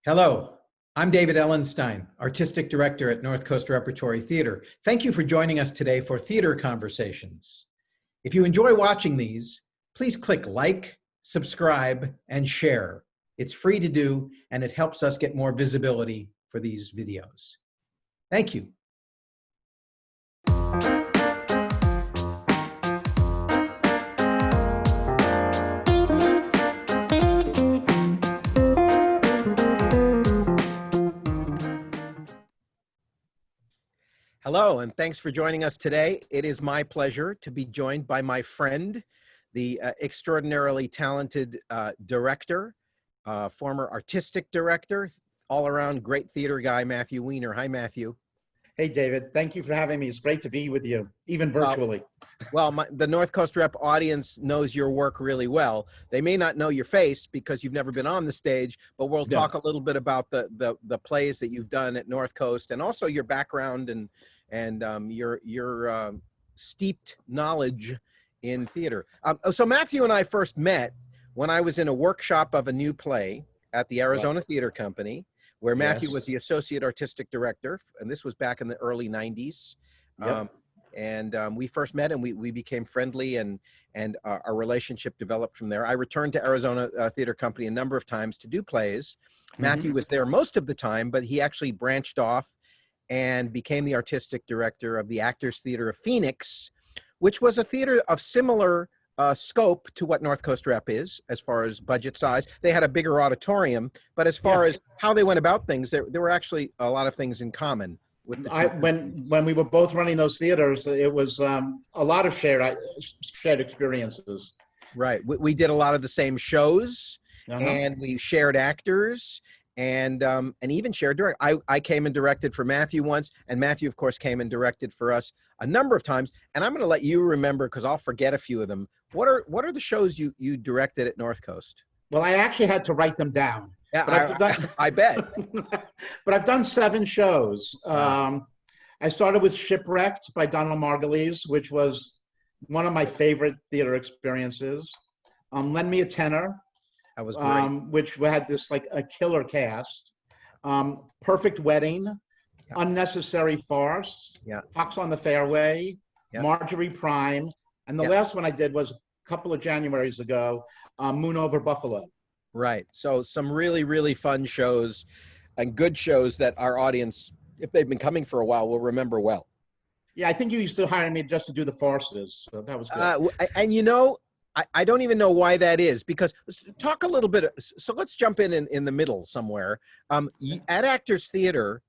Hello, I'm David Ellenstein, Artistic Director at North Coast Repertory Theater. Thank you for joining us today for Theater Conversations. If you enjoy watching these, please click like, subscribe, and share. It's free to do, and it helps us get more visibility for these videos. Thank you. Hello, and thanks for joining us today. It is my pleasure to be joined by my friend, the extraordinarily talented director, former artistic director, all-around great theater guy, Matthew Wiener. Hi, Matthew. Hey, David. Thank you for having me. It's great to be with you, even virtually. The North Coast Rep audience knows your work really well. They may not know your face because you've never been on the stage, but we'll talk a little bit about the plays that you've done at North Coast and also your background and your steeped knowledge in theater. So Matthew and I first met when I was in a workshop of a new play at the Arizona Theater Company, where Matthew was the associate artistic director, and this was back in the early 90s. We first met and we became friendly, and our relationship developed from there. I returned to Arizona Theater Company a number of times to do plays. Matthew was there most of the time, but he actually branched off and became the artistic director of the Actors Theater of Phoenix, which was a theater of similar scope to what North Coast Rep is as far as budget size. They had a bigger auditorium, but as far as how they went about things, there were actually a lot of things in common with the two. When we were both running those theaters, it was a lot of shared experiences. Right. We did a lot of the same shows, and we shared actors, and even shared direct. I came and directed for Matthew once, and Matthew, of course, came and directed for us a number of times. And I'm going to let you remember, because I'll forget a few of them. What are the shows you directed at North Coast? Well, I actually had to write them down. Yeah, I bet. But I've done 7 shows. I started with Shipwrecked by Donald Margulies, which was one of my favorite theater experiences. Lend Me a Tenor. That was great. Which had this like a killer cast. Perfect Wedding, Unnecessary Farce, Fox on the Fairway, Marjorie Prime, and the last one I did was a couple of Januaries ago, Moon Over Buffalo. Right. So some really, really fun shows and good shows that our audience, if they've been coming for a while, will remember well. Yeah, I think you used to hire me just to do the farces. So that was good. And you know, I don't even know why that is, because talk a little bit. So let's jump in the middle somewhere. At Actors Theater,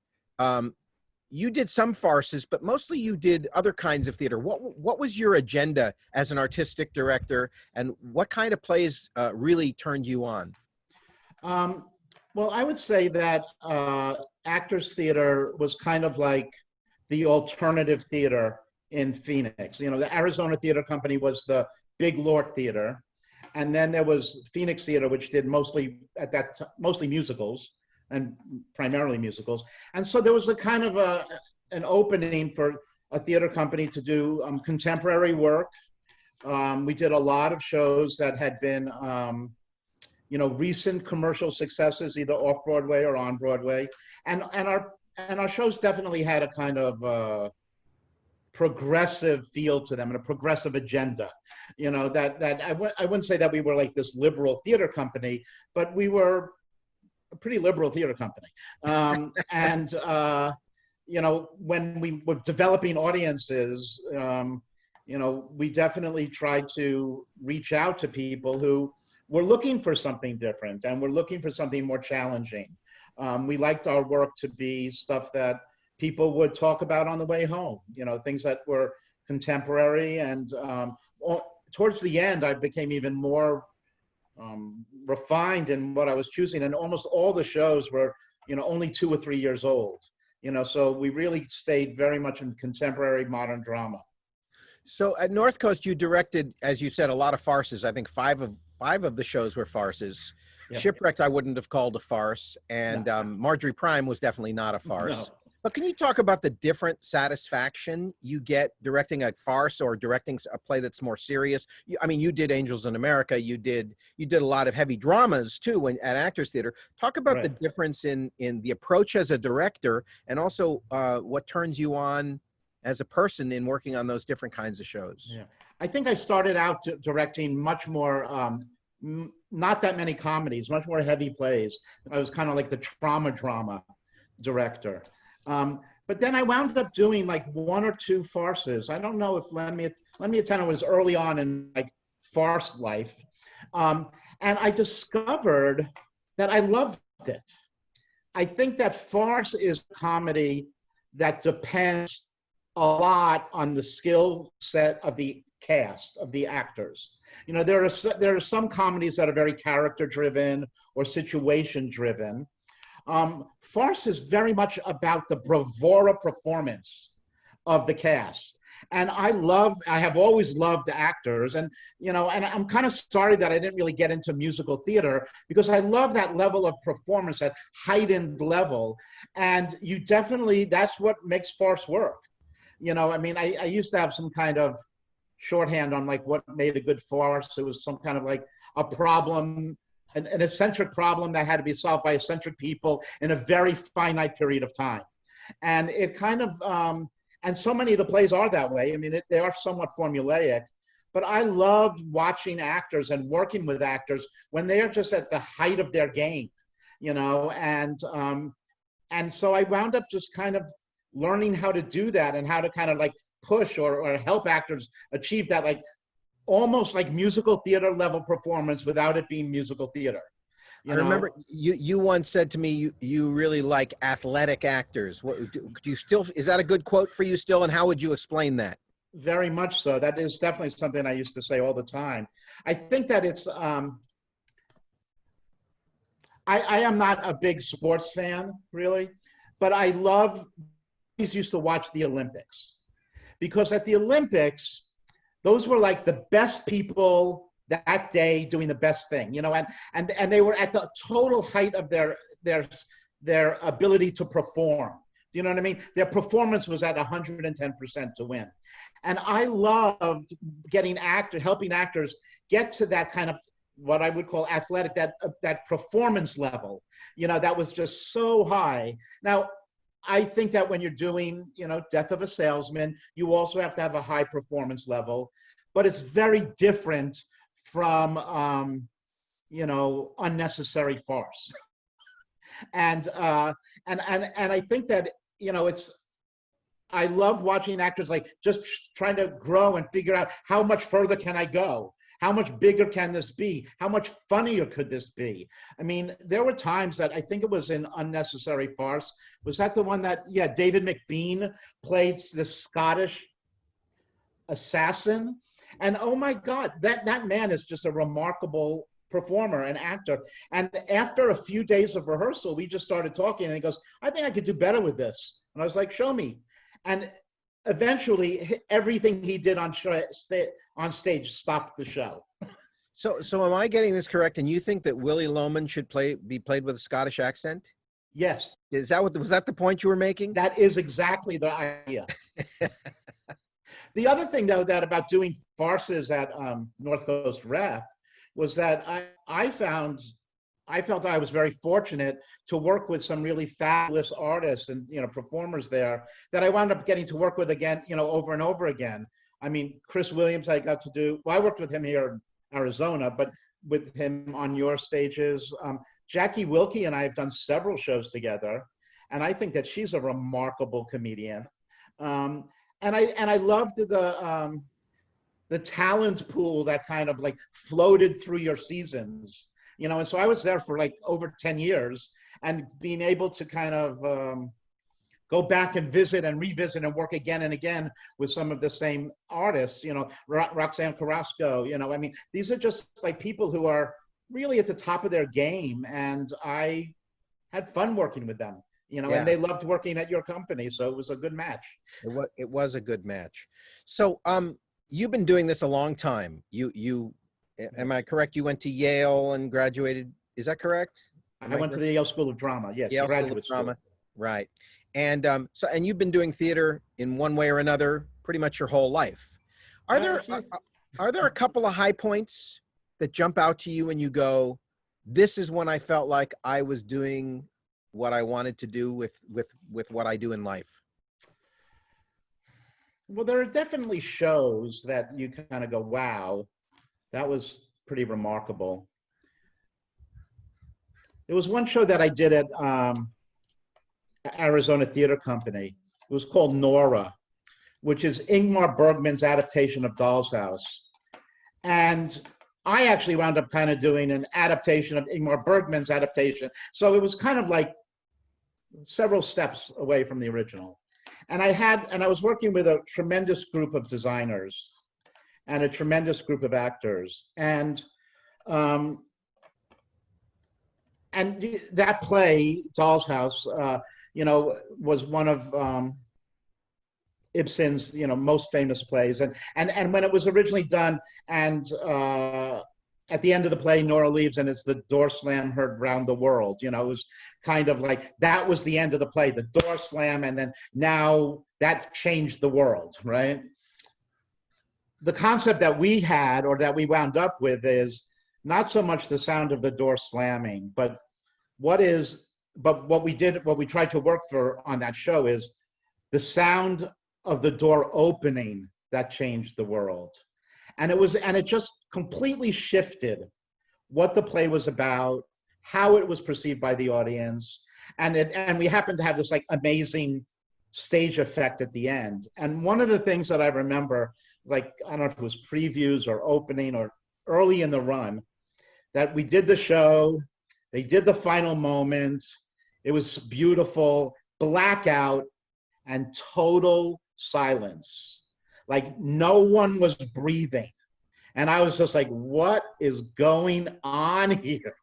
you did some farces, but mostly you did other kinds of theater. What was your agenda as an artistic director, and what kind of plays really turned you on? Well, I would say that Actors Theater was kind of like the alternative theater in Phoenix. You know, the Arizona Theater Company was the big Lort Theater, and then there was Phoenix Theater, which did mostly musicals, and primarily musicals. And so there was a kind of an opening for a theater company to do contemporary work. We did a lot of shows that had been, recent commercial successes, either off Broadway or on Broadway. And our shows definitely had a kind of progressive feel to them and a progressive agenda. You know, that I wouldn't say that we were like this liberal theater company, but we were a pretty liberal theater company. When we were developing audiences, we definitely tried to reach out to people who were looking for something different and were looking for something more challenging. We liked our work to be stuff that people would talk about on the way home, things that were contemporary. And towards the end, I became even more refined in what I was choosing, and almost all the shows were only 2 or 3 years old, so we really stayed very much in contemporary modern drama. So at North Coast, you directed, as you said, a lot of farces. I think five of the shows were farces. Shipwrecked I wouldn't have called a farce, and Marjorie Prime was definitely not a farce. But can you talk about the different satisfaction you get directing a farce or directing a play that's more serious? I mean, you did Angels in America. You did a lot of heavy dramas too at Actors Theater. Talk about the Right. difference in the approach as a director, and also what turns you on as a person in working on those different kinds of shows. Yeah. I think I started out directing much more, not that many comedies, much more heavy plays. I was kind of like the trauma drama director. But then I wound up doing like one or two farces. I don't know if Lend Me a Tenor was early on in like farce life. And I discovered that I loved it. I think that farce is comedy that depends a lot on the skill set of the cast, of the actors. You know, there are some comedies that are very character driven or situation driven. Farce is very much about the bravura performance of the cast. And I have always loved actors, and, you know, and I'm kind of sorry that I didn't really get into musical theater, because I love that level of performance, that heightened level. And that's what makes farce work. You know, I mean, I used to have some kind of shorthand on like what made a good farce. It was some kind of like a problem, an eccentric problem that had to be solved by eccentric people in a very finite period of time. And it kind of, and so many of the plays are that way. I mean, they are somewhat formulaic, but I loved watching actors and working with actors when they are just at the height of their game, you know, and so I wound up just kind of learning how to do that and how to kind of like push or help actors achieve that, like almost like musical theater level performance without it being musical theater. I remember you once said to me you really like athletic actors. What do you still, is that a good quote for you still, and how would you explain that? Very much so. That is definitely something I used to say all the time. I think that it's I am not a big sports fan really, but I used to watch the Olympics, because at the Olympics, those were like the best people that day doing the best thing, you know, and they were at the total height of their ability to perform. Do you know what I mean? Their performance was at 110% to win. And I loved helping actors get to that kind of what I would call athletic, that performance level, you know, that was just so high. Now, I think that when you're doing, you know, Death of a Salesman, you also have to have a high performance level, but it's very different from, you know, unnecessary farce. And I think that, you know, I love watching actors like just trying to grow and figure out how much further can I go? How much bigger can this be? How much funnier could this be? I mean, there were times that I think it was in Unnecessary Farce. Was that the one that, yeah, David McBean played the Scottish assassin? And oh my God, that man is just a remarkable performer and actor. And after a few days of rehearsal, we just started talking, and he goes, I think I could do better with this. And I was like, show me. And eventually everything he did on stage stopped the show. So am I getting this correct? And you think that Willy Loman should be played with a Scottish accent? Yes. Was that the point you were making? That is exactly the idea. The other thing, though, that about doing farces at North Coast Rep was that I felt that I was very fortunate to work with some really fabulous artists and, you know, performers there that I wound up getting to work with again, you know, over and over again. I mean, Chris Williams, I got to do, well, I worked with him here in Arizona, but with him on your stages. Jackie Wilkie and I have done several shows together, and I think that she's a remarkable comedian. And I loved the talent pool that kind of like floated through your seasons, you know. And so I was there for like over 10 years, and being able to kind of go back and visit and revisit and work again and again with some of the same artists, you know, Roxanne Carrasco, you know, I mean, these are just like people who are really at the top of their game, and I had fun working with them, you know, yeah. And they loved working at your company, so it was a good match. It was a good match. So you've been doing this a long time. Am I correct? You went to Yale and graduated. Is that correct? I went to the Yale School of Drama. Yes, Yale graduate School of Drama. Right. And and you've been doing theater in one way or another pretty much your whole life. Are there are there a couple of high points that jump out to you and you go, this is when I felt like I was doing what I wanted to do with what I do in life? Well, there are definitely shows that you kind of go, wow, that was pretty remarkable. There was one show that I did at Arizona Theater Company. It was called Nora, which is Ingmar Bergman's adaptation of Doll's House. And I actually wound up kind of doing an adaptation of Ingmar Bergman's adaptation. So it was kind of like several steps away from the original. And I was working with a tremendous group of designers and a tremendous group of actors. And that play, Doll's House, you know, was one of Ibsen's, you know, most famous plays. And when it was originally done, and at the end of the play, Nora leaves and it's the door slam heard round the world. You know, it was kind of like, that was the end of the play, the door slam, and then now that changed the world, right? The concept that we had, or that we wound up with, is not so much the sound of the door slamming, but what we tried to work for on that show is the sound of the door opening that changed the world. And it just completely shifted what the play was about, how it was perceived by the audience. And we happened to have this like amazing stage effect at the end. And one of the things that I remember, like, I don't know if it was previews or opening or early in the run, that we did the show, they did the final moment, it was beautiful, blackout, and total silence. Like, no one was breathing. And I was just like, what is going on here?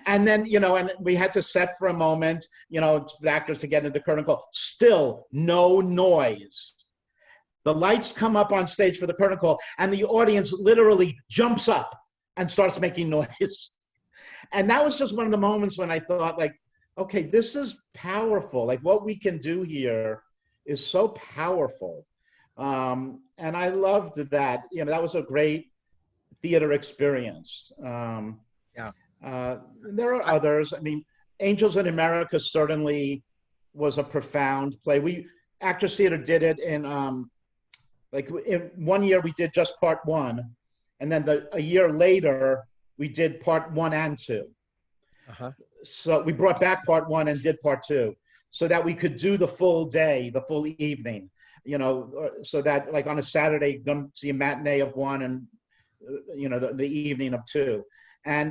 And then, you know, and we had to set for a moment, you know, the actors to get into the curtain call. Still no noise. The lights come up on stage for the curtain call, and the audience literally jumps up and starts making noise. And that was just one of the moments when I thought, like, okay, this is powerful. Like, what we can do here is so powerful. And I loved that. You know, that was a great theater experience. There are others. I mean, Angels in America certainly was a profound play. Actors Theater did it in, like, in 1 year we did just part one. And then a year later, we did part 1 and 2. So we brought back part 1 and did part 2, so that we could do the full day, the full evening, you know, so that, like, on a Saturday, come see a matinee of 1 and, you know, the evening of 2. And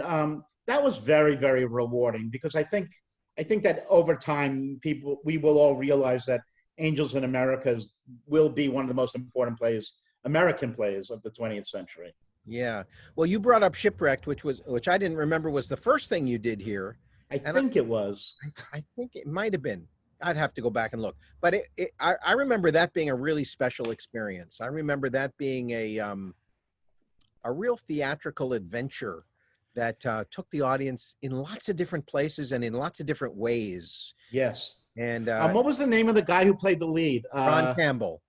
that was very, very rewarding, because I think that over time, we will all realize that Angels in America will be one of the most important plays, American plays of the 20th century. Yeah. Well, you brought up Shipwrecked, which I didn't remember was the first thing you did here. I think it was. I think it might have been. I'd have to go back and look. But I remember that being a really special experience. I remember that being a real theatrical adventure that took the audience in lots of different places and in lots of different ways. Yes. And what was the name of the guy who played the lead? Ron Campbell.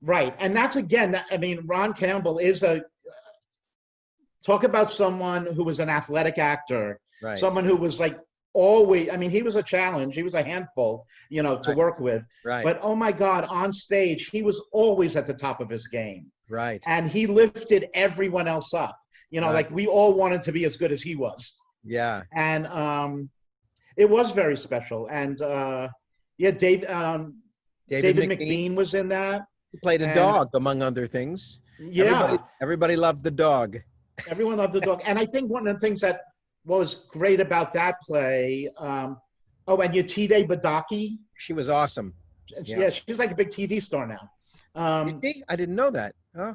Right. And that's, again, I mean, Ron Campbell is talk about someone who was an athletic actor, right. Someone who was like always, I mean, he was a challenge. He was a handful, you know, to work with. Right. But oh my God, on stage, he was always at the top of his game. Right. And he lifted everyone else up. You know, like, we all wanted to be as good as he was. Yeah. And it was very special. And yeah, David McBean was in that. He played a dog, among other things. Yeah. Everybody loved the dog. Everyone loved the dog. And I think one of the things that was great about that play, and Yetide Badaki. She was awesome. Yeah, she's like a big TV star now. I didn't know that. Huh?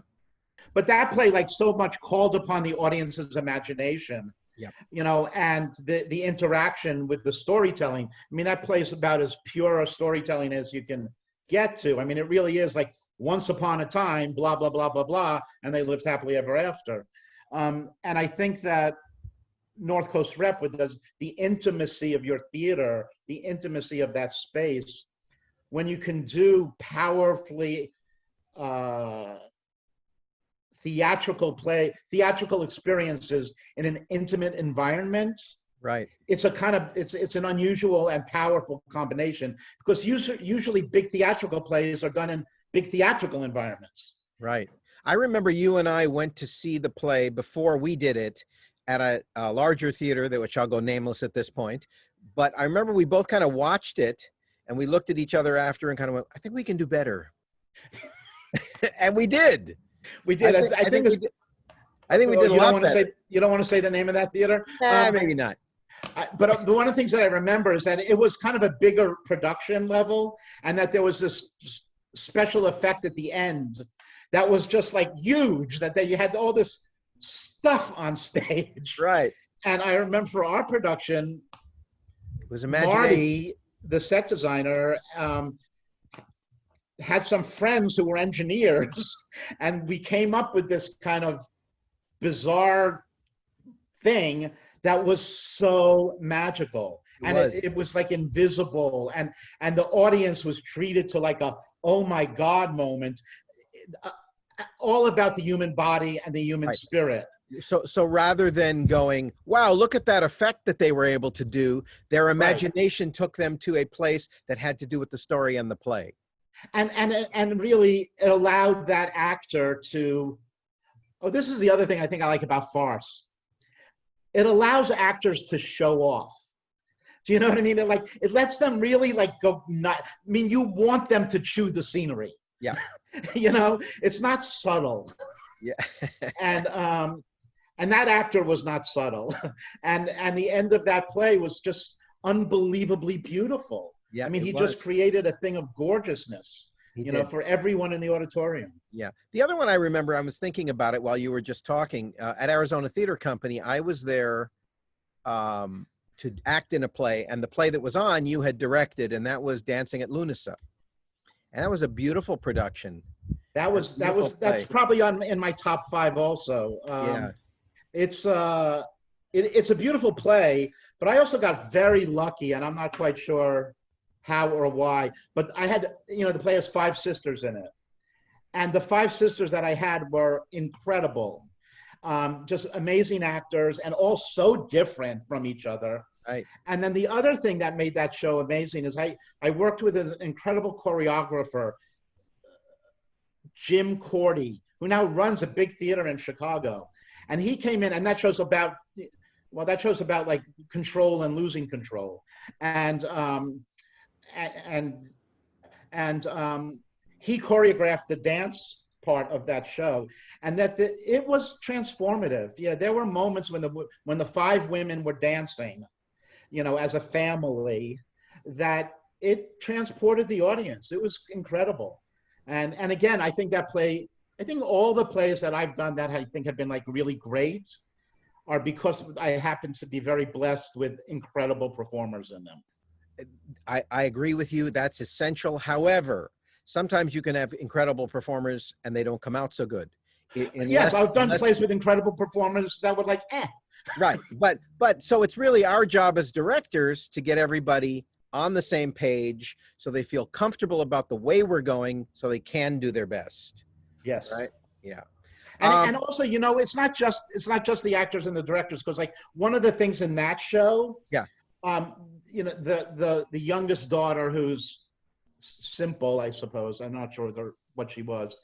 But that play, like, so much called upon the audience's imagination. Yeah. You know, and the interaction with the storytelling. I mean, that play is about as pure a storytelling as you can get to. I mean, it really is like, once upon a time, blah, blah, blah, blah, blah, and they lived happily ever after. And I think that North Coast Rep with the intimacy of your theater, the intimacy of that space, when you can do powerfully theatrical experiences in an intimate environment. Right. It's an unusual and powerful combination, because usually big theatrical plays are done in big theatrical environments. Right. I remember you and I went to see the play before we did it at a larger theater, which I'll go nameless at this point. But I remember we both kind of watched it and we looked at each other after and kind of went, I think we can do better. And we did. We did. I think we did a lot better. You don't want to say the name of that theater? Maybe not. But one of the things that I remember is that it was kind of a bigger production level, and that there was this special effect at the end that was just like huge, that you had all this stuff on stage. Right. And I remember for our production, it was Marty, the set designer, had some friends who were engineers, and we came up with this kind of bizarre thing that was so magical. It was like invisible, and the audience was treated to like a, oh my God moment, all about the human body and the human spirit. So rather than going, wow, look at that effect that they were able to do, their imagination took them to a place that had to do with the story and the play. And really it allowed that actor to, this is the other thing I think I like about Farce. It allows actors to show off. Do you know what I mean? It lets them really go nuts. I mean, you want them to chew the scenery. Yeah. It's not subtle. Yeah. And that actor was not subtle. And the end of that play was just unbelievably beautiful. Yeah, I mean, he just created a thing of gorgeousness, for everyone in the auditorium. Yeah. The other one I remember, I was thinking about it while you were just talking, at Arizona Theater Company, I was there to act in a play, and the play that was on, you had directed, and that was Dancing at Lunasa. And that was a beautiful production. That's probably in my top 5 also. Yeah. It's a beautiful play, but I also got very lucky, and I'm not quite sure how or why, but I had, the play has 5 sisters in it. And the 5 sisters that I had were incredible. Just amazing actors, and all so different from each other. Right. And then the other thing that made that show amazing is I worked with an incredible choreographer, Jim Cordy, who now runs a big theater in Chicago. And he came in, and that show's about like control and losing control. And he choreographed the dance part of that show, and it was transformative. Yeah, there were moments when the 5 women were dancing, as a family, that it transported the audience. It was incredible. And again, I think all the plays that I've done that I think have been like really great are because I happen to be very blessed with incredible performers in them. I agree with you. That's essential. However, sometimes you can have incredible performers and they don't come out so good. Yes, I've done plays with incredible performers that were like, eh. Right. But so it's really our job as directors to get everybody on the same page so they feel comfortable about the way we're going so they can do their best. Yes. Right. Yeah. And also, it's not just the actors and the directors, because like one of the things in that show, yeah, the youngest daughter, who's simple, I suppose, I'm not sure what she was.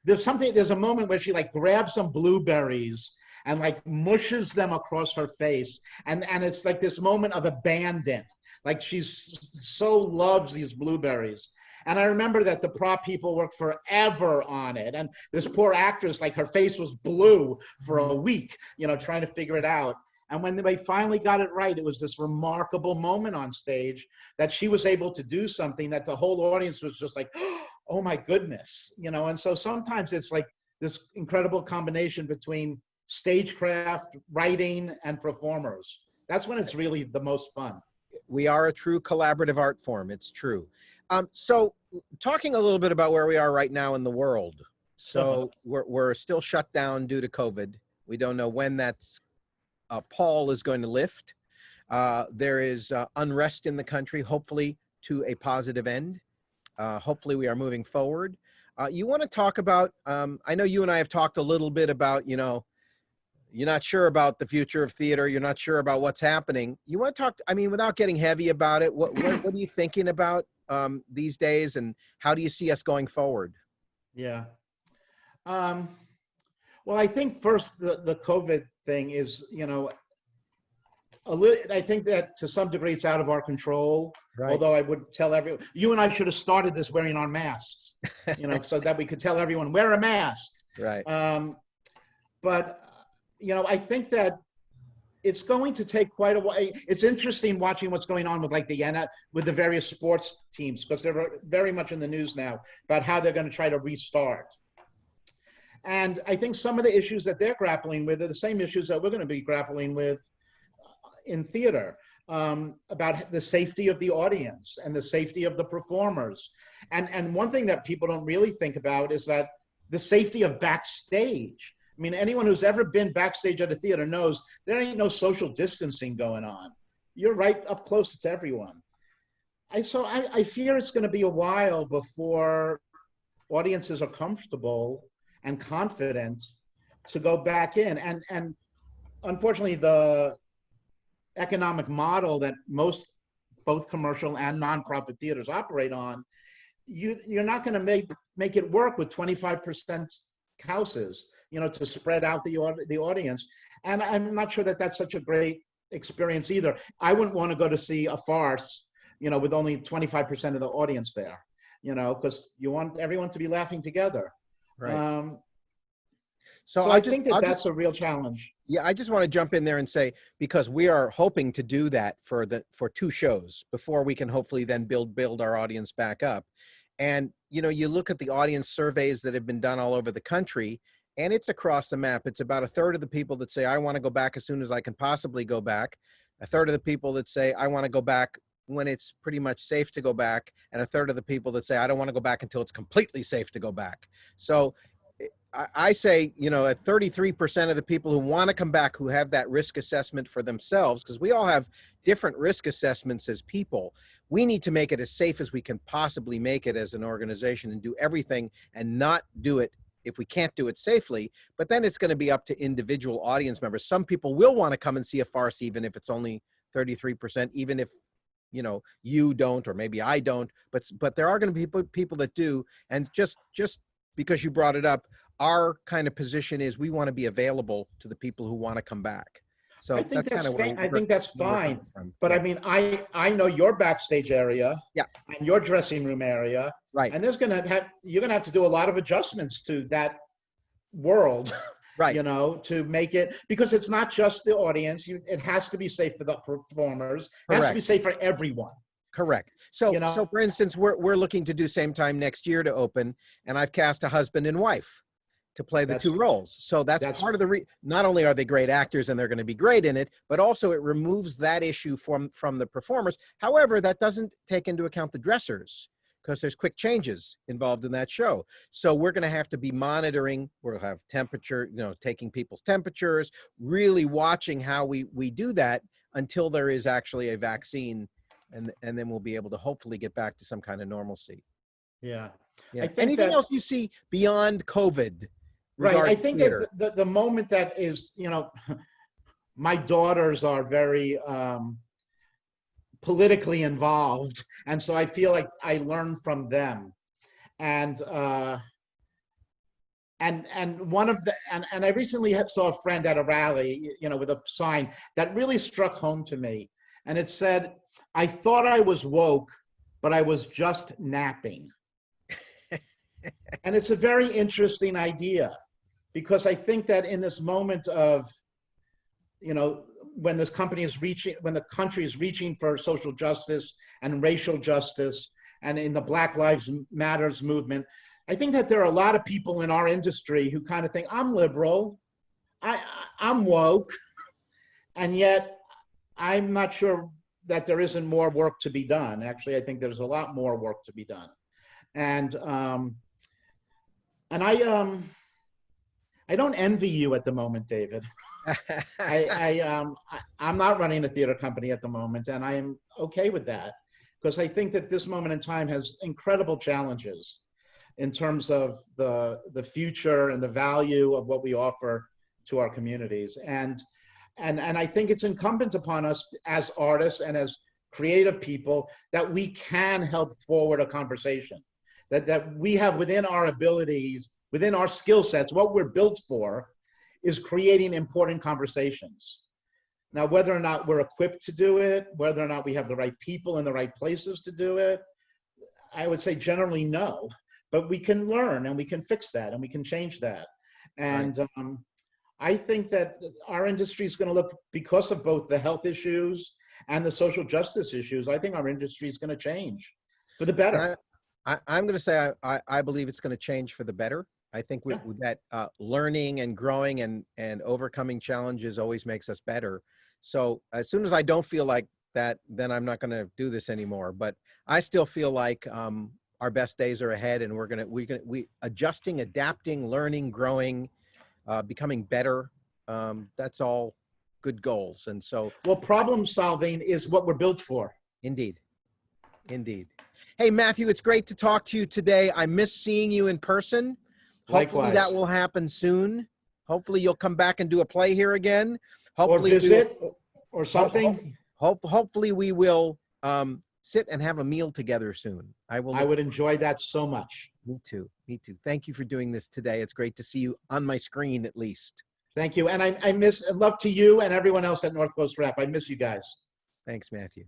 There's a moment where she like grabs some blueberries and like mushes them across her face, and it's like this moment of abandon, like she's so loves these blueberries. And I remember that the prop people worked forever on it, and this poor actress, like her face was blue for a week, trying to figure it out. And when they finally got it right, it was this remarkable moment on stage that she was able to do something that the whole audience was just like, oh my goodness, And so sometimes it's like this incredible combination between stagecraft, writing, and performers. That's when it's really the most fun. We are a true collaborative art form. It's true. So talking a little bit about where we are right now in the world. So we're still shut down due to COVID. We don't know when that's pall is going to lift. There is unrest in the country, hopefully to a positive end. Hopefully we are moving forward. You want to talk about, I know you and I have talked a little bit about, you know, you're not sure about the future of theater. You're not sure about what's happening. You want to talk, I mean, without getting heavy about it, what are you thinking about these days, and how do you see us going forward? Yeah. Well, I think first the COVID thing is, you know, I think that to some degree it's out of our control. Right. Although I would tell everyone, you and I should have started this wearing our masks, you know, so that we could tell everyone, wear a mask. Right. But, you know, I think that it's going to take quite a while. It's interesting watching what's going on with like with the various sports teams, because they're very much in the news now about how they're going to try to restart. And I think some of the issues that they're grappling with are the same issues that we're going to be grappling with in theater, about the safety of the audience and the safety of the performers. And one thing that people don't really think about is that the safety of backstage. I mean, anyone who's ever been backstage at a theater knows there ain't no social distancing going on. You're right up close to everyone. So I fear it's going to be a while before audiences are comfortable and confident to go back in. And unfortunately, the economic model that both commercial and nonprofit theaters operate on, you're not going to make it work with 25% houses, you know, to spread out the audience. And I'm not sure that that's such a great experience either. I wouldn't want to go to see a farce, you know, with only 25% of the audience there, you know, because you want everyone to be laughing together. Right. So I think that's a real challenge. Yeah, I just want to jump in there and say, because we are hoping to do that for 2 shows before we can hopefully then build our audience back up. And, you know, you look at the audience surveys that have been done all over the country, and it's across the map. It's about 1/3 of the people that say, I want to go back as soon as I can possibly go back. 1/3 of the people that say, I want to go back when it's pretty much safe to go back. And 1/3 of the people that say, I don't want to go back until it's completely safe to go back. So I say, you know, at 33% of the people who want to come back, who have that risk assessment for themselves, because we all have different risk assessments as people, we need to make it as safe as we can possibly make it as an organization and do everything and not do it if we can't do it safely. But then it's going to be up to individual audience members. Some people will want to come and see a farce, even if it's only 33%, even if, you know, you don't, or maybe I don't, but there are going to be people that do. And just because you brought it up, our kind of position is we want to be available to the people who want to come back. So I think that's kind of I think that's fine. But yeah. I mean, I know your backstage area, yeah, and your dressing room area, right? And you're gonna have to do a lot of adjustments to that world, right? You know, to make it, because it's not just the audience. It has to be safe for the performers. It has to be safe for everyone. Correct. So, you know? So for instance, we're looking to do same time next year to open, and I've cast a husband and wife to play the 2 roles. So that's part of not only are they great actors and they're going to be great in it, but also it removes that issue from the performers. However, that doesn't take into account the dressers, because there's quick changes involved in that show. So we're going to have to be monitoring. We'll have temperature, you know, taking people's temperatures, really watching how we do that until there is actually a vaccine, and then we'll be able to hopefully get back to some kind of normalcy. Yeah. Yeah. Anything else you see beyond COVID? Right. I think that the moment that is, you know, my daughters are very politically involved, and so I feel like I learn from them. And one of the and I recently saw a friend at a rally, you know, with a sign that really struck home to me, and it said, "I thought I was woke, but I was just napping." And it's a very interesting idea, because I think that in this moment of, you know, when the country is reaching for social justice and racial justice, and in the Black Lives Matters movement, I think that there are a lot of people in our industry who kind of think, I'm liberal, I'm woke, and yet I'm not sure that there isn't more work to be done. Actually, I think there's a lot more work to be done. And I don't envy you at the moment, David. I'm not running a theater company at the moment, and I am okay with that because I think that this moment in time has incredible challenges in terms of the future and the value of what we offer to our communities. And I think it's incumbent upon us as artists and as creative people that we can help forward a conversation, that we have within our abilities, within our skill sets, what we're built for is creating important conversations. Now, whether or not we're equipped to do it, whether or not we have the right people in the right places to do it, I would say generally no, but we can learn and we can fix that and we can change that. And right. I think that our industry is going to look, because of both the health issues and the social justice issues, I think our industry is going to change for the better. I'm going to say I believe it's going to change for the better. I think with that learning and growing and overcoming challenges always makes us better. So as soon as I don't feel like that, then I'm not going to do this anymore. But I still feel like our best days are ahead, and we adjusting, adapting, learning, growing, becoming better. That's all good goals. And so, well, problem solving is what we're built for. Indeed. Indeed. Hey, Matthew, it's great to talk to you today. I miss seeing you in person. Hopefully Likewise. that will happen soon. Hopefully you'll come back and do a play here again. Hopefully or visit or something. Hopefully we will sit and have a meal together soon. I would enjoy that so much. Me too. Me too. Thank you for doing this today. It's great to see you on my screen at least. Thank you. And I miss love to you and everyone else at North Coast Rep. I miss you guys. Thanks, Matthew.